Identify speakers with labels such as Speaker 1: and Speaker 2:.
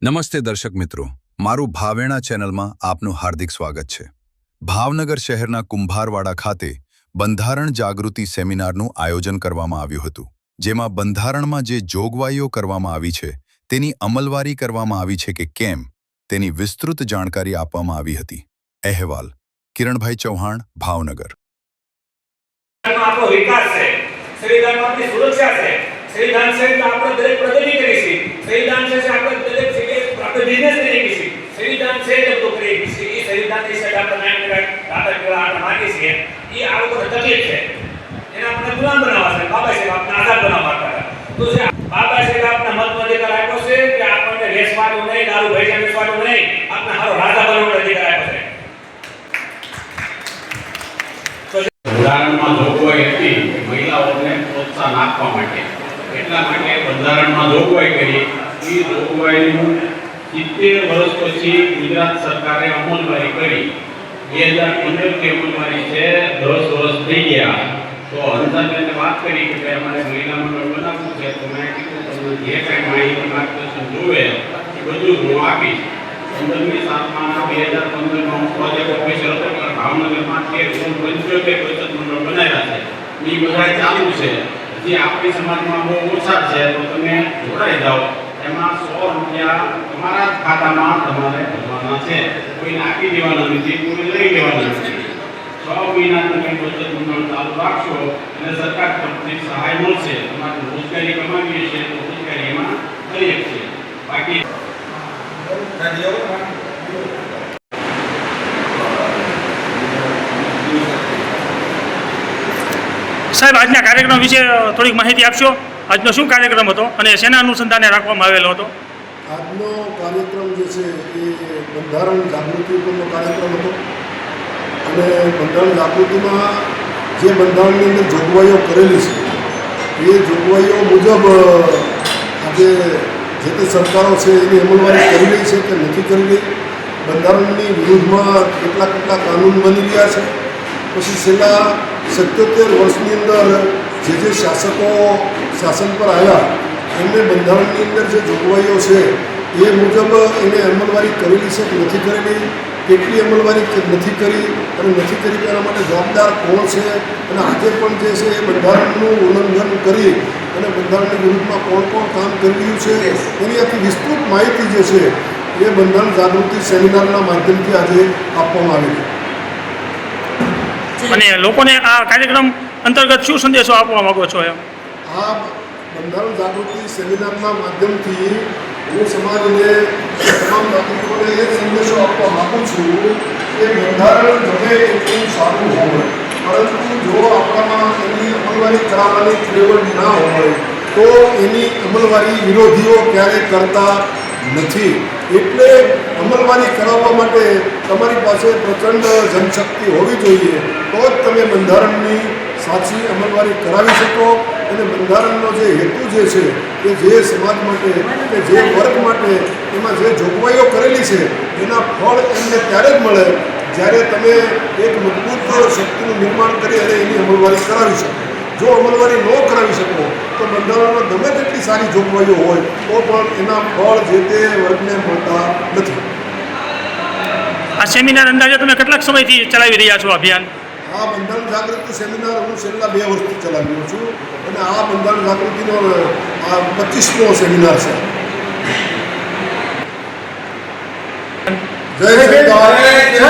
Speaker 1: નમસ્તે દર્શક મિત્રો, મારું ભાવેણા ચેનલમાં આપનું હાર્દિક સ્વાગત છે। ભાવનગર શહેરના કુંભારવાડા ખાતે બંધારણ જાગૃતિ સેમિનારનું આયોજન કરવામાં આવ્યું હતું, જેમાં બંધારણમાં જે જોગવાઈઓ કરવામાં આવી છે તેની અમલવારી કરવામાં આવી છે કે કેમ તેની વિસ્તૃત જાણકારી આપવામાં આવી હતી। અહેવાલ કિરણભાઈ ચૌહાણ, ભાવનગર।
Speaker 2: આપણો વિકાસ છે, સંવિધાનમાં આપણી સુરક્ષા છે, સંવિધાન છે એટલે આપણે દરેક પ્રગતિ કરીશું, સંવિધાન છે આપણે દરેક જગ્યાએ આપણે બિઝનેસ કરી શકીશું, સંવિધાન છે એટલે બધું કરી શકીશું। એ સંવિધાનની સાથે આપણે નાટક કરવા આપણે માંગીએ છીએ, એ આ લોકો તકલીફ છે, એના આપણે ગુલામ બનાવવા છે। બાબા સાહેબ આપણે આઝાદ બનાવવા હતા, તો છે બાબા સાહેબ આપણે મતનો અધિકાર આપ્યો છે કે આપણને વેચવાનું નહીં, દારૂ ભેજા વેચવાનું નહીં, આપણે હારો રાજા બનવાનો અધિકાર આપ્યો છે।
Speaker 3: બંધારણમાં જોગવાઈ હતી મહિલાઓને પ્રોત્સાહન આપવા માટે, એટલા માટે બંધારણમાં જોગવાઈ કરી। એ જોગવાઈનું 70 વર્ષ પછી ગુજરાત સરકારે અમલવારી કરી। 2015 થી અમલવારી છે, 10 વર્ષ થઈ ગયા। તો અંદાજને વાત કરી કે અમારે મહિલા મંડળ બનાવવું છે, તો મેં કીધું તમને જે કંઈ માહિતી માર્ગદર્શન જોવે એ બધું હું આપીશ। 15મી સાલમાં 2015માં હું પ્રોજેક્ટ ઓફિસર હતો, ભાવનગરમાં 75 બચત મંડળ બનાવ્યા છે, એ બધા ચાલુ છે। જે આપણી સમાજમાં બહુ ઓછા છે, તો તમે જોડાઈ જાઓ। એમાં 100 રૂપિયા તમારા ખાતામાં તમારે ભરવાના છે, કોઈને આપી દેવાના નથી, કોઈને લઈ લેવાના નથી। 6 મહિના તમે બચત મંડળ ચાલુ રાખશો અને સરકાર તરફથી સહાય મળશે। તમારે રોજગારી કમાવી છે તો રોજગારી એમાં કરી શકશે। બાકી
Speaker 4: સાહેબ, આજના કાર્યક્રમ વિશે થોડીક માહિતી આપશો। આજનો શું કાર્યક્રમ હતો અને શેના અનુસંધાને રાખવામાં આવેલો હતો?
Speaker 5: આજનો કાર્યક્રમ જે છે એ બંધારણ જાગૃતિ ઉપરનો કાર્યક્રમ હતો, અને બંધારણ જાગૃતિમાં જે બંધારણની અંદર જોગવાઈઓ કરેલી છે એ જોગવાઈઓ મુજબ આજે જે તે સરકારો છે એની અમલવારી કરી રહી છે કે નથી કરી રહી, બંધારણની વિરુદ્ધમાં કેટલા કાનૂન બની રહ્યા છે। પછી છેલ્લા 77 વર્ષની અંદર જે શાસકો શાસન પર આવ્યા એમને બંધારણની અંદર જે જોગવાઈઓ છે એ મુજબ એને અમલવારી કરેલી છે કે નથી કરેલી, કેટલી અમલવારી નથી કરી અને નથી કરી તેના માટે જવાબદાર કોણ છે, અને આજે પણ જે છે એ બંધારણનું ઉલ્લંઘન કરી અને બંધારણની વિરુદ્ધમાં કોણ કામ કરી રહ્યું છે એની આખી વિસ્તૃત માહિતી જે છે એ બંધારણ જાગૃતિ સેમિનારના માધ્યમથી આજે આપવામાં આવી છે।
Speaker 4: અને લોકોને આ કાર્યક્રમ અંતર્ગત શું સંદેશો આપવા માંગો છો? એમ
Speaker 5: આ બંધારણ જાગૃતિ સેમિનારના માધ્યમથી હું સમાજને, તમામ નાગરિકોને એ સંદેશો આપવા માગું છું કે બંધારણ ગમે એટલું સારું હોય, પરંતુ જો આપણામાં એની અમલવારી કરાવવાની ત્રેવડ ના હોય તો એની અમલવારી વિરોધીઓ ક્યારેય કરતા નથી। એટલે અમલવારી કરાવવા માટે તમારી પાસે પ્રચંડ જનશક્તિ હોવી જોઈએ, તો જ તમે બંધારણની સાચી અમલવારી કરાવી શકો। અને બંધારણનો જે હેતુ જે છે કે જે સમાજ માટે કે જે વર્ગ માટે એમાં જે જોગવાઈઓ કરેલી છે એના ફળ એમને ત્યારે જ મળે જ્યારે તમે એક મજબૂત શક્તિનું નિર્માણ કરી અને એની અમલવારી કરાવી શકો। જો અમલવારી ન કરાવી શકો તો બંધારણમાં ગમે તેટલી સારી જોગવાઈઓ હોય તો પણ એના ફળ જે તે વર્ગને મળતા નથી।
Speaker 4: આ સેમિનાર અંદાજે તમે કેટલાક સમયથી ચલાવી રહ્યા છો અભિયાન?
Speaker 5: આ બંધારણ જાગૃતિ સેમિનાર હું છેલ્લા 2 વર્ષથી ચલાવી રહ્યો છું, અને આ બંધારણ જાગૃતિનો આ 25મો સેમિનાર છે। જય સરદાર, જય